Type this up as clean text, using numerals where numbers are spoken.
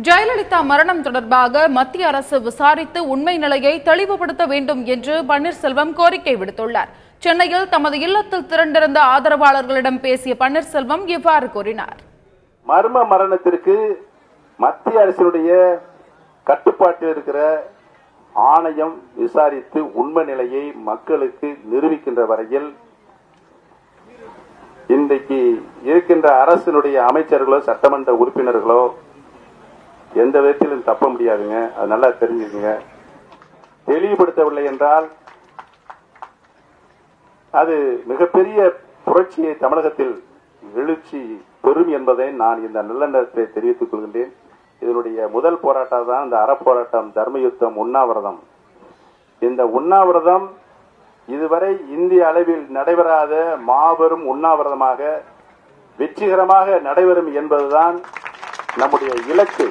ஜெயலலிதா மரணம் தொடர்பாக மத்திய அரசு விசாரித்து உண்மை நிலையை தெளிவுபடுத்த வேண்டும் என்று பன்னீர்செல்வம் கோரிக்கை விடுத்துள்ளார். சென்னையில் தமது இல்லத்தில் திரண்டிருந்த ஆதரவாளர்களிடம் பேசிய பன்னீர்செல்வம் இவ்வாறு கூறினார். மர்ம மரணத்திற்கு மத்திய அரசினுடைய கட்டுப்பாட்டில் இருக்கிற ஆணையம் விசாரித்து உண்மை நிலையை மக்களுக்கு நிரூபிக்கின்ற வரையில் இன்றைக்கு இருக்கின்ற அரசினுடைய அமைச்சர்களோ சட்டமன்ற உறுப்பினர்களோ எந்த விதத்திலும் தப்ப முடியாதுங்க. அது நல்லா தெரிஞ்சுக்குங்க. தெளிவுபடுத்தவில்லை என்றால் அது மிகப்பெரிய புரட்சியை தமிழகத்தில் எழுச்சி பெறும் என்பதை நான் இந்த நல்ல நேரத்தை தெரிவித்துக் கொள்கின்றேன். இதனுடைய முதல் போராட்டம் தான் இந்த அறப்போராட்டம், தர்மயுத்தம், உண்ணாவிரதம். இந்த உண்ணாவிரதம் இதுவரை இந்திய அளவில் நடைபெறாத மாபெரும் உண்ணாவிரதமாக வெற்றிகரமாக நடைபெறும் என்பதுதான் நம்முடைய இலக்கு.